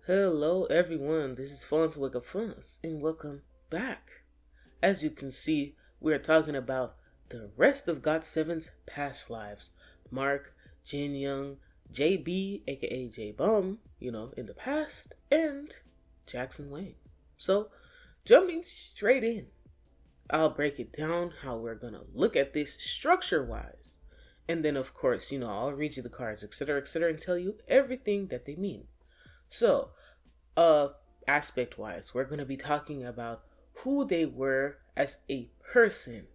Hello everyone, this is Fonz Wake Up Fonz, and welcome back. As you can see, we are talking about the rest of GOT7's past lives. Mark, Jin Young, JB, aka J Bum, in the past, and Jackson Wang. So, jumping straight in, I'll break it down how we're gonna look at this structure wise. And then, of course, I'll read you the cards, etc., and tell you everything that they mean. So, aspect wise, we're going to be talking about who they were as a person.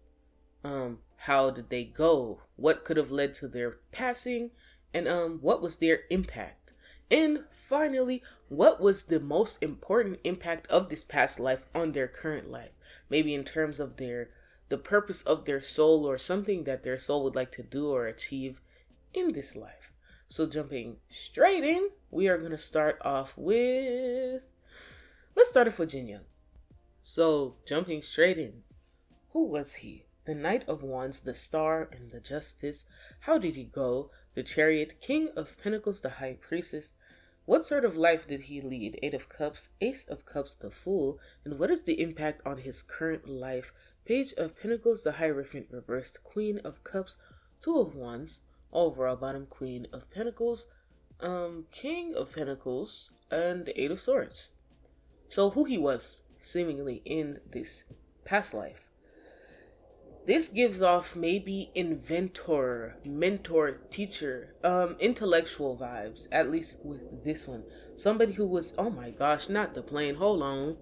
How did they go? What could have led to their passing? And what was their impact? And finally, what was the most important impact of this past life on their current life? Maybe in terms of the purpose of their soul, or something that their soul would like to do or achieve in this life. So jumping straight in, we are going to start off with... Let's start off with Jin Young. So jumping straight in, who was he? The Knight of Wands, the Star, and the Justice. How did he go? The Chariot, King of Pentacles, the High Priestess. What sort of life did he lead? Eight of Cups, Ace of Cups, the Fool. And what is the impact on his current life? Page of Pentacles, the Hierophant reversed, Queen of Cups, Two of Wands, overall bottom, Queen of Pentacles, King of Pentacles, and the Eight of Swords. So who he was, seemingly, in this past life. This gives off maybe inventor, mentor, teacher, intellectual vibes, at least with this one. Somebody who was, oh my gosh, not the plane, hold on.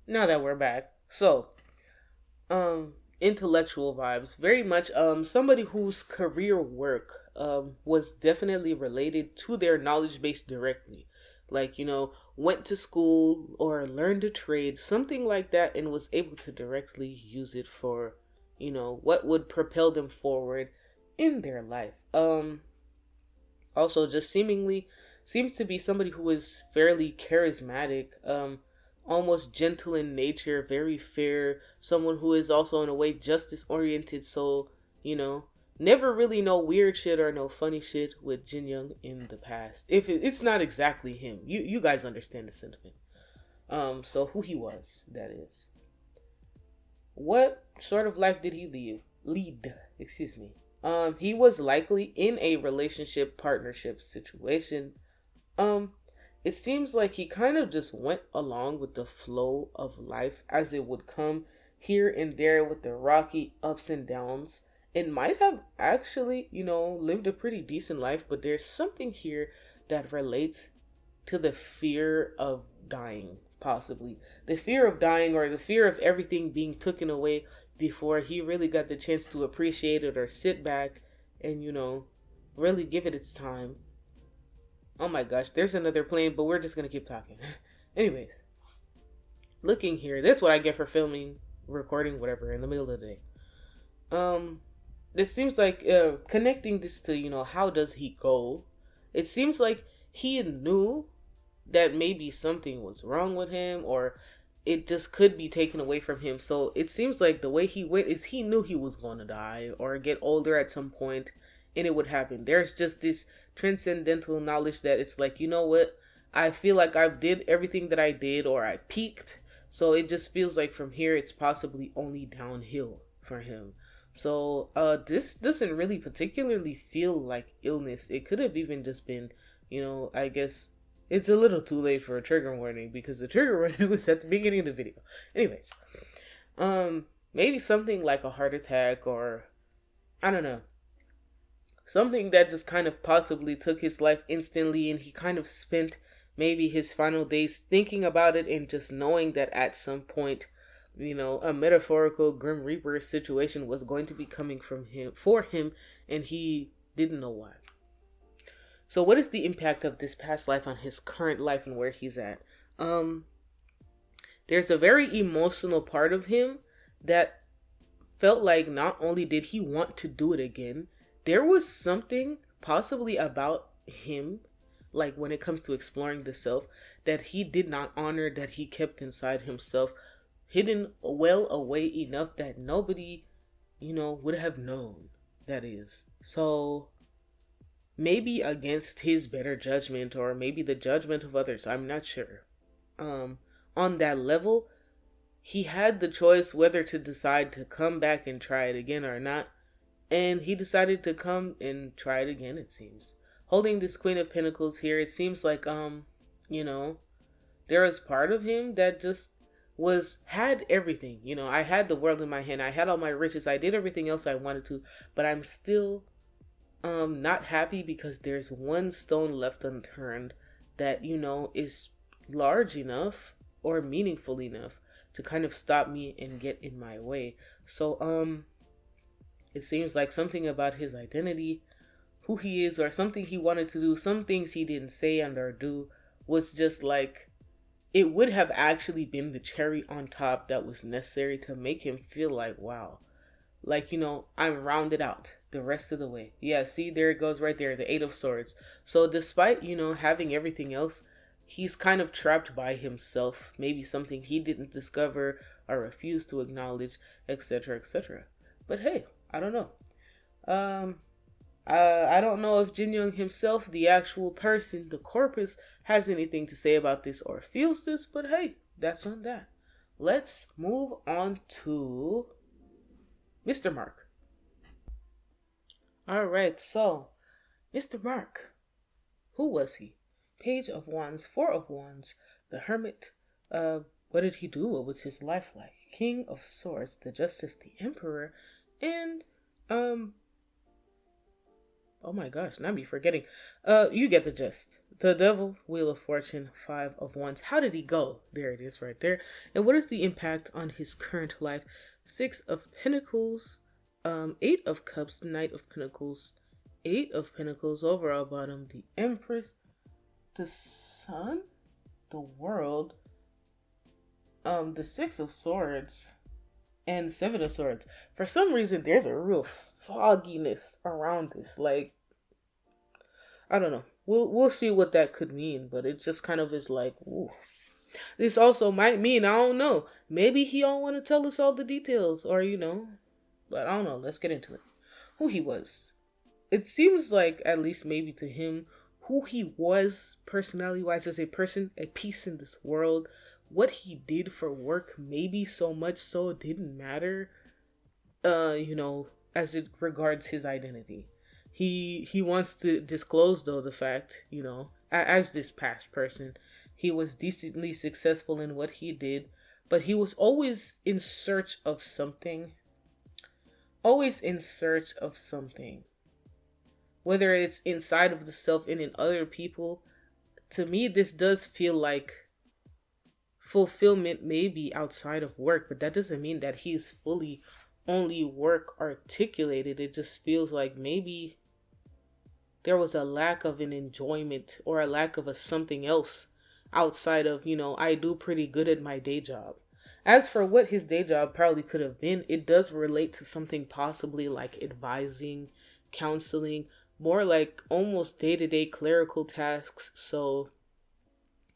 Now that we're back. So, intellectual vibes, very much somebody whose career work was definitely related to their knowledge base directly, like went to school or learned a trade, something like that, and was able to directly use it for what would propel them forward in their life. Also just seems to be somebody who is fairly charismatic, almost gentle in nature, very fair, someone who is also in a way justice oriented. So never really no weird shit or no funny shit with Jin Young in the past. If it's not exactly him, you guys understand the sentiment. So who he was, that is. What sort of life did he lead? Excuse me. He was likely in a relationship partnership situation. It seems like he kind of just went along with the flow of life as it would come, here and there with the rocky ups and downs, and might have actually, lived a pretty decent life, but there's something here that relates to the fear of dying, possibly. The fear of dying, or the fear of everything being taken away before he really got the chance to appreciate it or sit back and, really give it its time. Oh my gosh, there's another plane, but we're just gonna keep talking. Anyways, looking here, that's what I get for filming, recording, whatever, in the middle of the day. It seems like connecting this to, how does he go? It seems like he knew that maybe something was wrong with him, or it just could be taken away from him. So it seems like the way he went is he knew he was going to die or get older at some point, and it would happen. There's just this transcendental knowledge that it's like, you know what, I feel like I've did everything that I did, or I peaked, so it just feels like from here it's possibly only downhill for him. So this doesn't really particularly feel like illness. It could have even just been, I guess it's a little too late for a trigger warning, because the trigger warning was at the beginning of the video. Anyways, maybe something like a heart attack, or I don't know, something that just kind of possibly took his life instantly, and he kind of spent maybe his final days thinking about it and just knowing that at some point, a metaphorical Grim Reaper situation was going to be coming for him, and he didn't know why. So what is the impact of this past life on his current life and where he's at? There's a very emotional part of him that felt like not only did he want to do it again, there was something possibly about him, like when it comes to exploring the self, that he did not honor, that he kept inside himself, hidden well away enough that nobody, would have known, that is. So maybe against his better judgment or maybe the judgment of others. I'm not sure. Um, on that level, he had the choice whether to decide to come back and try it again or not. And he decided to come and try it again, it seems. Holding this Queen of Pentacles here, it seems like, you know, there was part of him that just had everything. I had the world in my hand. I had all my riches. I did everything else I wanted to, but I'm still not happy because there's one stone left unturned that, is large enough or meaningful enough to kind of stop me and get in my way. So it seems like something about his identity, who he is, or something he wanted to do, some things he didn't say and or do, was just like, it would have actually been the cherry on top that was necessary to make him feel like, wow, like, I'm rounded out the rest of the way. Yeah, see, there it goes right there, the Eight of Swords. So despite, having everything else, he's kind of trapped by himself, maybe something he didn't discover or refuse to acknowledge, etc., etc. But hey, I don't know. I don't know if Jin Young himself, the actual person, the corpus, has anything to say about this or feels this, but hey, that's on that. Let's move on to Mr. Mark. Alright, so, Mr. Mark. Who was he? Page of Wands, Four of Wands, the Hermit. What did he do? What was his life like? King of Swords, the Justice, the Emperor, and, oh my gosh, not me forgetting. You get the gist. The Devil, Wheel of Fortune, Five of Wands. How did he go? There it is right there. And what is the impact on his current life? Six of Pentacles, Eight of Cups, Knight of Pentacles, Eight of Pentacles, overall bottom, the Empress, the Sun, the World, the Six of Swords, and the Seven of Swords. For some reason, there's a real fogginess around this. Like, I don't know. We'll see what that could mean, but it just kind of is like, ooh. This also might mean, I don't know, maybe he don't want to tell us all the details, or but I don't know. Let's get into it. Who he was. It seems like, at least maybe to him, who he was personality-wise as a person, a piece in this world, what he did for work, maybe so much so it didn't matter, as it regards his identity. He wants to disclose, though, the fact, as this past person, he was decently successful in what he did, but he was always in search of something. Always in search of something. Whether it's inside of the self and in other people, to me, this does feel like fulfillment may be outside of work, but that doesn't mean that he's fully only work articulated. It just feels like maybe there was a lack of an enjoyment or a lack of a something else outside of, I do pretty good at my day job. As for what his day job probably could have been, it does relate to something possibly like advising, counseling, more like almost day-to-day clerical tasks. So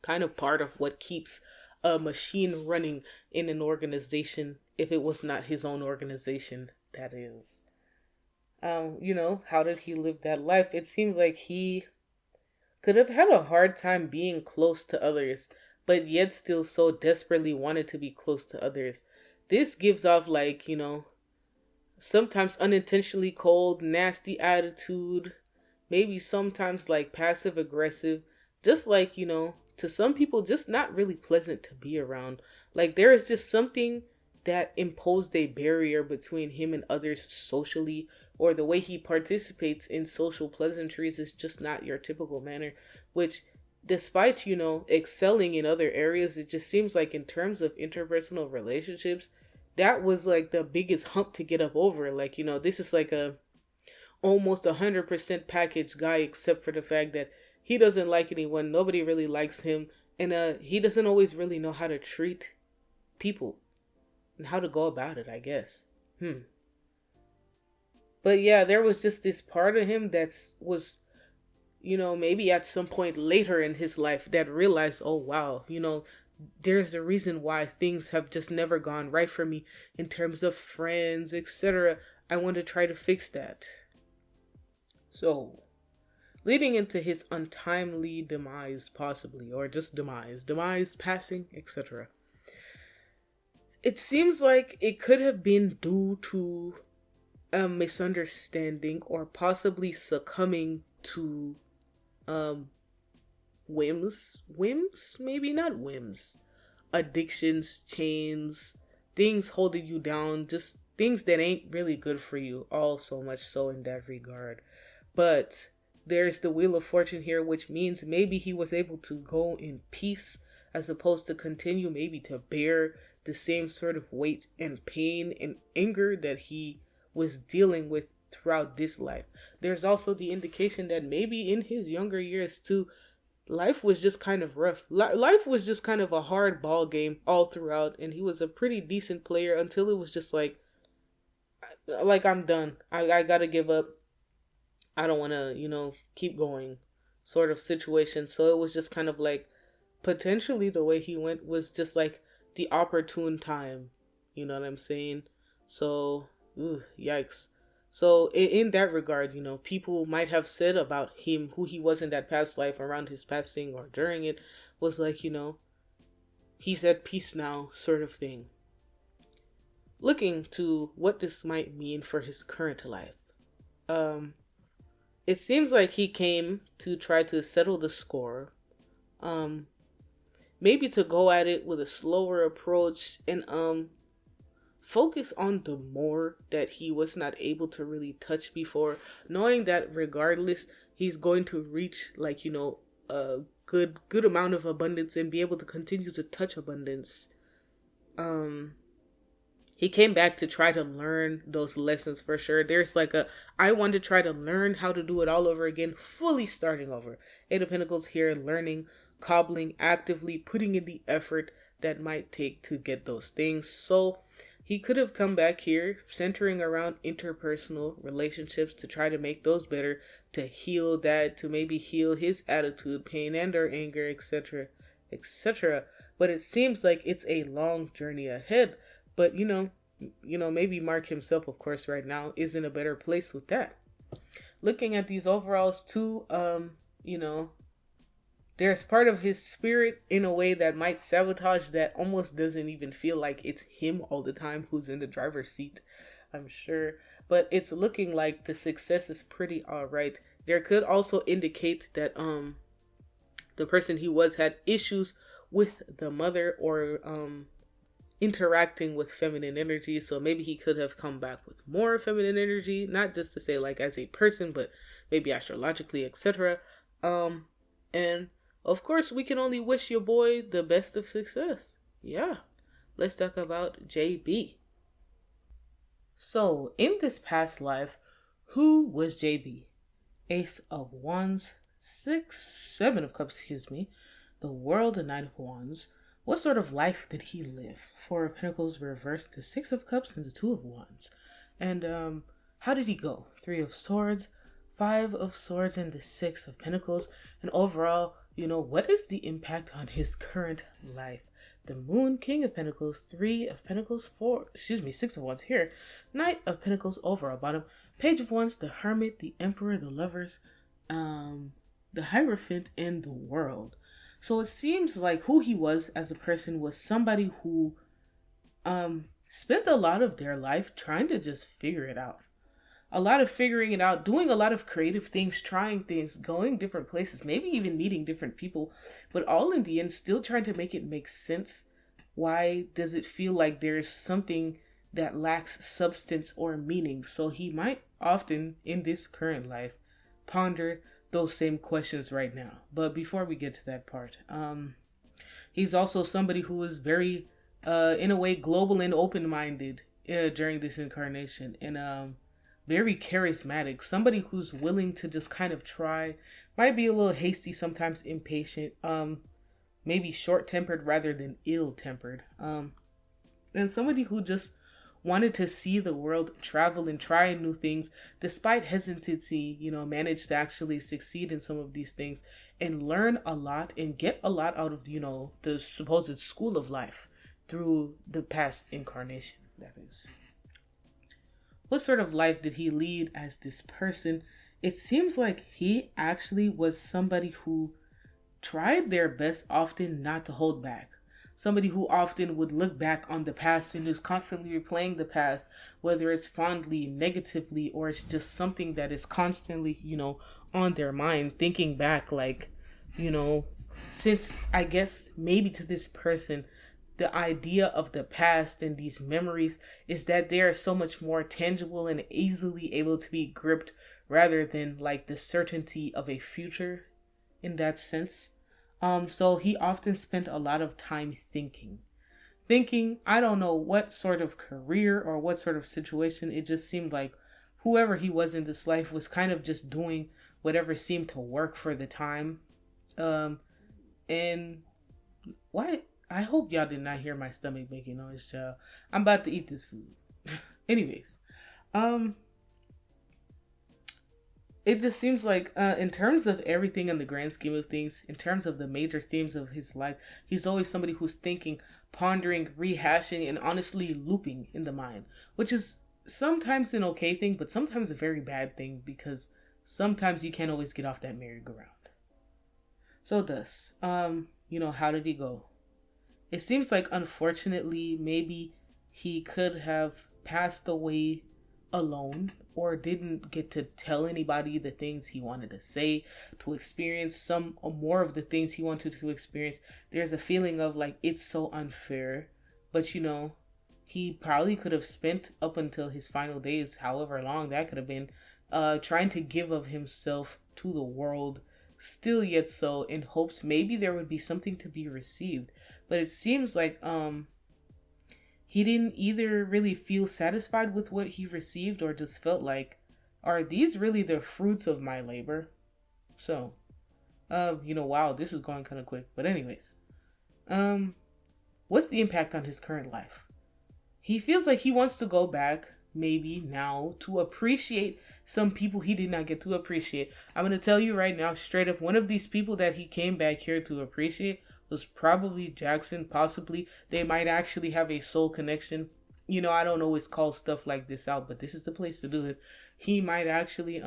kind of part of what keeps a machine running in an organization, if it was not his own organization, that is. How did he live that life? It seems like he could have had a hard time being close to others, but yet still so desperately wanted to be close to others. This gives off like, sometimes unintentionally cold, nasty attitude, maybe sometimes like passive aggressive, just like, to some people, just not really pleasant to be around. Like there is just something that imposed a barrier between him and others socially, or the way he participates in social pleasantries is just not your typical manner, which despite, excelling in other areas, it just seems like in terms of interpersonal relationships, that was like the biggest hump to get up over. Like, this is like a almost 100% package guy, except for the fact that he doesn't like anyone, nobody really likes him, and he doesn't always really know how to treat people and how to go about it, I guess. But yeah, there was just this part of him that was, maybe at some point later in his life that realized, oh wow, there's a reason why things have just never gone right for me in terms of friends, etc. I want to try to fix that. So, leading into his untimely demise, possibly, or just demise, passing, etc. It seems like it could have been due to a misunderstanding or possibly succumbing to um whims, maybe not whims, addictions, chains, things holding you down, just things that ain't really good for you, all so much so in that regard. But there's the Wheel of Fortune here, which means maybe he was able to go in peace as opposed to continue maybe to bear the same sort of weight and pain and anger that he was dealing with throughout this life. There's also the indication that maybe in his younger years too, life was just kind of rough. Life was just kind of a hard ball game all throughout, and he was a pretty decent player until it was just like I'm done. I gotta give up. I don't want to, keep going sort of situation. So it was just kind of like potentially the way he went was just like the opportune time. You know what I'm saying? So, yikes. So in that regard, people might have said about him who he was in that past life around his passing or during it was like, he's at peace now sort of thing. Looking to what this might mean for his current life. It seems like he came to try to settle the score. Maybe to go at it with a slower approach and focus on the more that he was not able to really touch before, knowing that regardless he's going to reach a good amount of abundance and be able to continue to touch abundance. He came back to try to learn those lessons for sure. There's I want to try to learn how to do it all over again, fully starting over. Eight of Pentacles here, learning, cobbling, actively putting in the effort that might take to get those things. So he could have come back here centering around interpersonal relationships to try to make those better, to heal that, to maybe heal his attitude, pain and or anger, etc., etc. But it seems like it's a long journey ahead. But, maybe Mark himself, of course, right now is in a better place with that. Looking at these overalls too, there's part of his spirit in a way that might sabotage that almost doesn't even feel like it's him all the time who's in the driver's seat, I'm sure. But it's looking like the success is pretty alright. There could also indicate that the person he was had issues with the mother or interacting with feminine energy, so maybe he could have come back with more feminine energy, not just to say like as a person, but maybe astrologically, etc. And of course we can only wish your boy the best of success. Yeah, let's talk about JB. So in this past life, who was JB? Ace of Wands, 7 of Cups, the World, and Knight of Wands. What sort of life did he live? 4 of Pentacles reversed to 6 of Cups and the 2 of Wands. And how did he go? 3 of Swords, 5 of Swords, and the 6 of Pentacles. And overall, what is the impact on his current life? The Moon, King of Pentacles, 3 of Pentacles, 6 of Wands here. Knight of Pentacles overall bottom. Page of Wands, the Hermit, the Emperor, the Lovers, the Hierophant, and the World. So it seems like who he was as a person was somebody who spent a lot of their life trying to just figure it out. A lot of figuring it out, doing a lot of creative things, trying things, going different places, maybe even meeting different people, but all in the end still trying to make it make sense. Why does it feel like there's something that lacks substance or meaning? So he might often in this current life ponder those same questions right now. But before we get to that part, he's also somebody who is very in a way global and open-minded during this incarnation, and very charismatic, somebody who's willing to just kind of try, might be a little hasty, sometimes impatient, maybe short-tempered rather than ill-tempered, and somebody who just wanted to see the world, travel, and try new things, despite hesitancy, managed to actually succeed in some of these things and learn a lot and get a lot out of, the supposed school of life through the past incarnation, that is. What sort of life did he lead as this person? it seems like he actually was somebody who tried their best often not to hold back. Somebody who often would look back on the past and is constantly replaying the past, whether it's fondly, negatively, or it's just something that is constantly, on their mind, thinking back like, you know, since I guess maybe to this person, the idea of the past and these memories is that they are so much more tangible and easily able to be gripped rather than like the certainty of a future in that sense. So he often spent a lot of time thinking. Thinking, I don't know what sort of career or what sort of situation. It just seemed like whoever he was in this life was kind of just doing whatever seemed to work for the time. Um, and why? I hope y'all did not hear my stomach making noise, child. I'm about to eat this food. Anyways, um, it just seems like, in terms of everything in the grand scheme of things, in terms of the major themes of his life, he's always somebody who's thinking, pondering, rehashing, and honestly looping in the mind, which is sometimes an okay thing, but sometimes a very bad thing because sometimes you can't always get off that merry-go-round. So thus, how did he go? It seems like, unfortunately, maybe he could have passed away alone or didn't get to tell anybody the things he wanted to say, to experience some or more of the things he wanted to experience. There's a feeling of like, it's so unfair, but he probably could have spent up until his final days, however long that could have been, trying to give of himself to the world, still yet so, in hopes maybe there would be something to be received. But it seems like he didn't either really feel satisfied with what he received or just felt like, are these really the fruits of my labor? So, wow, this is going kind of quick. But anyways, what's the impact on his current life? He feels like he wants to go back, maybe now, to appreciate some people he did not get to appreciate. I'm going to tell you right now, straight up, one of these people that he came back here to appreciate was probably Jackson. Possibly they might actually have a soul connection. I don't always call stuff like this out, but this is the place to do it. He might actually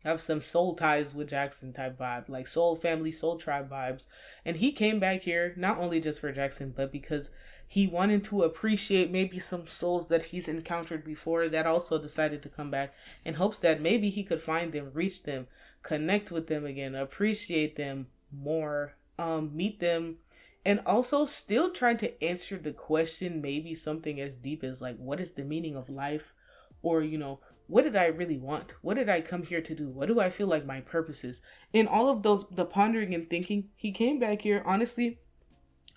have some soul ties with Jackson type vibe, like soul family, soul tribe vibes. And he came back here not only just for Jackson, but because he wanted to appreciate maybe some souls that he's encountered before that also decided to come back, in hopes that maybe he could find them, reach them, connect with them again, appreciate them more, meet them, and also still trying to answer the question, maybe something as deep as like, what is the meaning of life? Or, what did I really want? What did I come here to do? What do I feel like my purpose is? In all of those, the pondering and thinking, he came back here, honestly,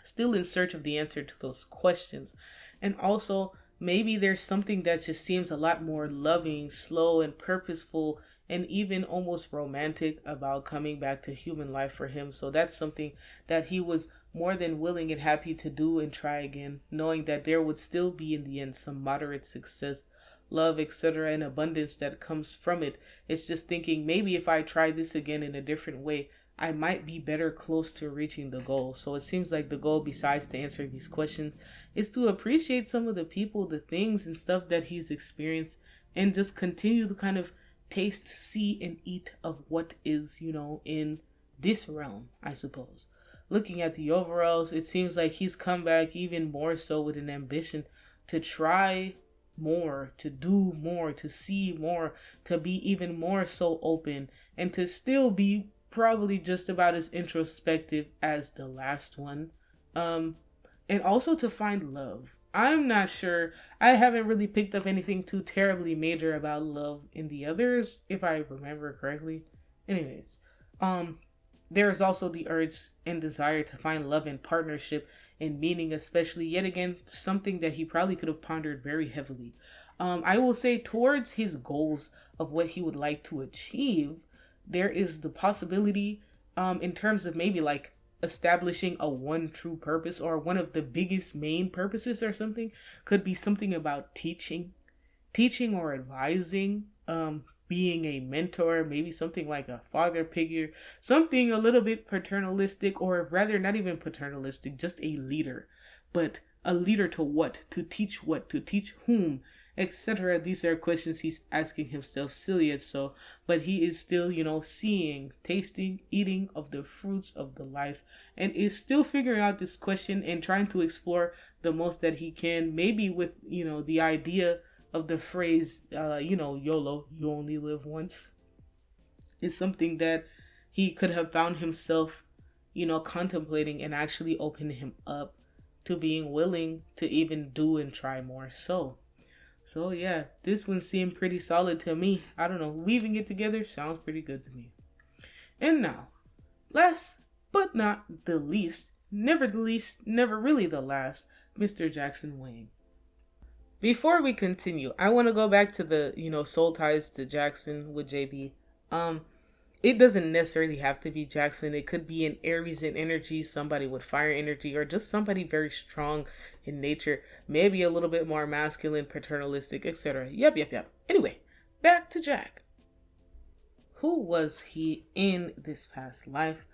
still in search of the answer to those questions. And also, maybe there's something that just seems a lot more loving, slow, and purposeful, and even almost romantic about coming back to human life for him. So that's something that he was more than willing and happy to do and try again, knowing that there would still be in the end some moderate success, love, etc., and abundance that comes from it. It's just thinking, maybe if I try this again in a different way, I might be better close to reaching the goal. So it seems like the goal, besides to answer these questions, is to appreciate some of the people, the things and stuff that he's experienced, and just continue to kind of taste, see, and eat of what is, in this realm, I suppose. Looking at the overalls, it seems like he's come back even more so with an ambition to try more, to do more, to see more, to be even more so open, and to still be probably just about as introspective as the last one. And also to find love. I'm not sure. I haven't really picked up anything too terribly major about love in the others, if I remember correctly. Anyways, there is also the urge and desire to find love and partnership and meaning, especially, yet again, something that he probably could have pondered very heavily. I will say, towards his goals of what he would like to achieve, there is the possibility, in terms of maybe like establishing a one true purpose, or one of the biggest main purposes or something, could be something about teaching or advising, being a mentor, maybe something like a father figure, something a little bit paternalistic, or rather not even paternalistic, just a leader. But a leader to what? To teach what? To teach whom? etc. These are questions he's asking himself still yet so, but he is still, seeing, tasting, eating of the fruits of the life, and is still figuring out this question and trying to explore the most that he can, maybe with, the idea of the phrase, YOLO, you only live once, is something that he could have found himself, contemplating and actually opened him up to being willing to even do and try more. So yeah, this one seemed pretty solid to me. I don't know, weaving it together sounds pretty good to me. And now, last but not the least, never the least, never really the last, Mr. Jackson Wang. Before we continue, I want to go back to the, soul ties to Jackson with JB. It doesn't necessarily have to be Jackson. It could be an Aries in energy, somebody with fire energy, or just somebody very strong in nature. Maybe a little bit more masculine, paternalistic, etc. Yep. Anyway, back to Jack. Who was he in this past life?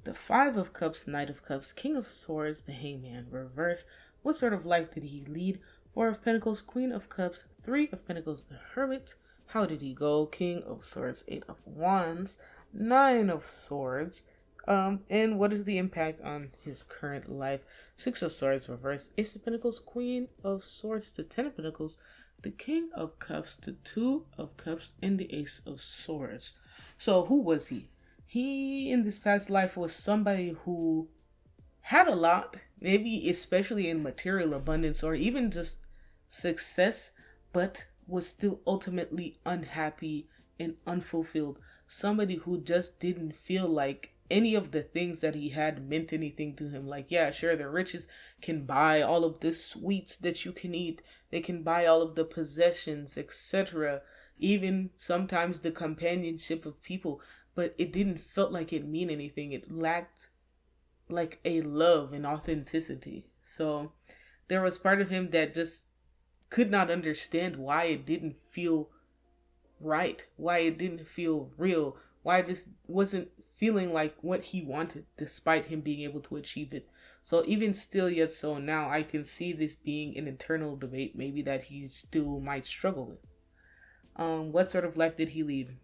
The Five of Cups, Knight of Cups, King of Swords, the Hangman, reverse. What sort of life did he lead? Four of Pentacles, Queen of Cups, Three of Pentacles, the Hermit. How did he go? King of Swords, Eight of Wands, Nine of Swords. And what is the impact on his current life? Six of Swords, reverse. Ace of Pentacles, Queen of Swords, the Ten of Pentacles, the King of Cups, the Two of Cups, and the Ace of Swords. So who was he? He, in this past life, was somebody who had a lot, maybe especially in material abundance or even just success, but was still ultimately unhappy and unfulfilled. Somebody who just didn't feel like any of the things that he had meant anything to him. Like, yeah, sure, the riches can buy all of the sweets that you can eat. They can buy all of the possessions, etc. Even sometimes the companionship of people. But it didn't feel like it mean anything. It lacked like a love and authenticity. So there was part of him that just could not understand why it didn't feel right, why it didn't feel real, why it just wasn't feeling like what he wanted despite him being able to achieve it. So even still yet so now, I can see this being an internal debate maybe that he still might struggle with. What sort of life did he lead?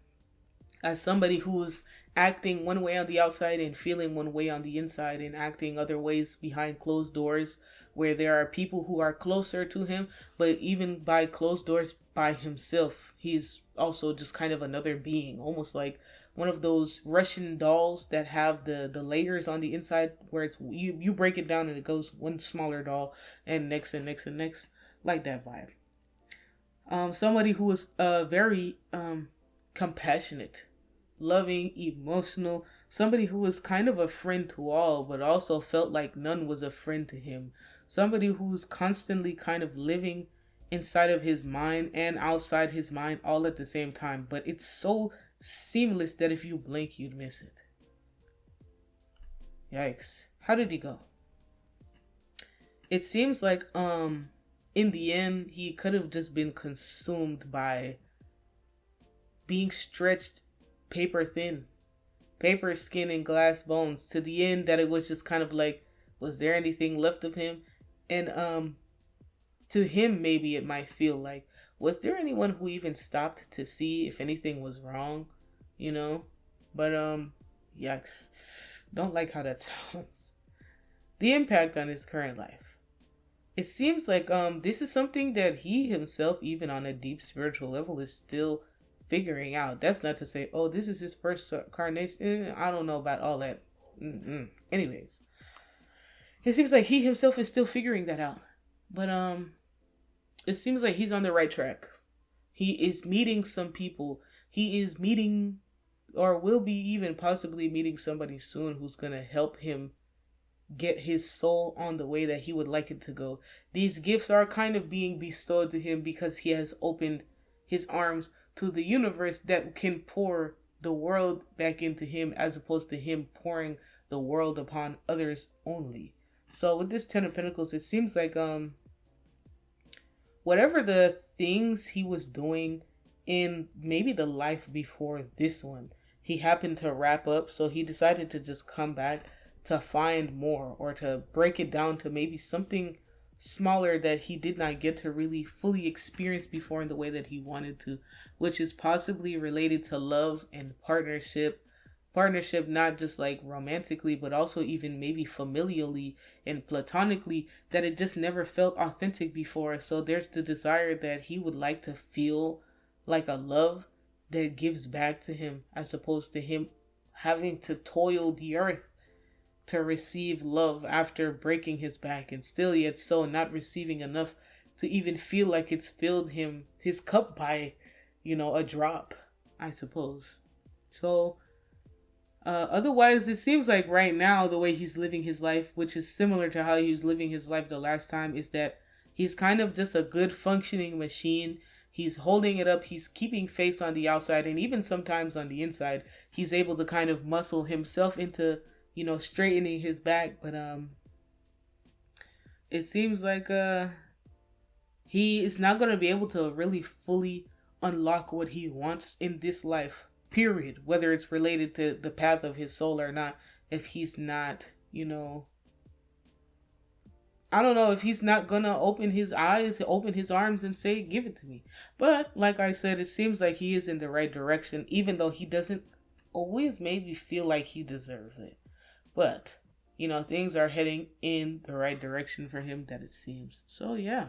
As somebody who's acting one way on the outside and feeling one way on the inside and acting other ways behind closed doors, where there are people who are closer to him, but even by closed doors by himself, he's also just kind of another being, almost like one of those Russian dolls that have the layers on the inside, where it's you break it down and it goes one smaller doll and next and next and next, like that vibe. Somebody who was very compassionate, loving, emotional, somebody who was kind of a friend to all, but also felt like none was a friend to him. Somebody who's constantly kind of living inside of his mind and outside his mind all at the same time. But it's so seamless that if you blink, you'd miss it. Yikes. How did he go? It seems like, in the end, he could have just been consumed by being stretched paper thin, paper skin and glass bones, to the end that it was just kind of like, was there anything left of him? And to him, maybe it might feel like, was there anyone who even stopped to see if anything was wrong? But yikes. Don't like how that sounds. The impact on his current life. It seems like this is something that he himself, even on a deep spiritual level, is still figuring out. That's not to say, oh, this is his first incarnation. I don't know about all that. Anyways, it seems like he himself is still figuring that out. But it seems like he's on the right track. He is meeting some people. He is meeting, or will be even possibly meeting somebody soon who's going to help him get his soul on the way that he would like it to go. These gifts are kind of being bestowed to him because he has opened his arms to the universe that can pour the world back into him, as opposed to him pouring the world upon others only. So with this Ten of Pentacles, it seems like whatever the things he was doing in maybe the life before this one, he happened to wrap up, so he decided to just come back to find more, or to break it down to maybe something smaller that he did not get to really fully experience before in the way that he wanted to, which is possibly related to love and partnership, not just like romantically but also even maybe familially and platonically, that it just never felt authentic before. So there's the desire that he would like to feel like a love that gives back to him, as opposed to him having to toil the earth to receive love after breaking his back, and still yet so not receiving enough to even feel like it's filled his cup by, a drop, I suppose. So otherwise, it seems like right now the way he's living his life, which is similar to how he was living his life the last time, is that he's kind of just a good functioning machine. He's holding it up. He's keeping face on the outside, and even sometimes on the inside, he's able to kind of muscle himself into, straightening his back. But it seems like he is not going to be able to really fully unlock what he wants in this life, period, whether it's related to the path of his soul or not, if he's not, I don't know, if he's not gonna open his eyes, open his arms and say, give it to me. But like I said, it seems like he is in the right direction, even though he doesn't always maybe feel like he deserves it. But, things are heading in the right direction for him, that it seems. So yeah.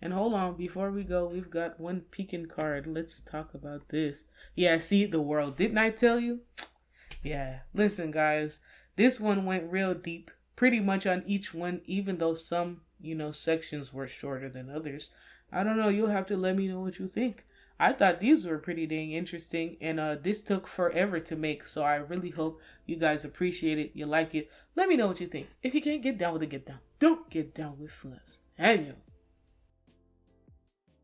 And hold on, before we go, we've got one peeking card. Let's talk about this. Yeah, see, the world. Didn't I tell you? Yeah, listen, guys. This one went real deep, pretty much on each one, even though some, sections were shorter than others. I don't know. You'll have to let me know what you think. I thought these were pretty dang interesting, and this took forever to make, so I really hope you guys appreciate it, you like it. Let me know what you think. If you can't get down with it, get down. Don't get down with us. And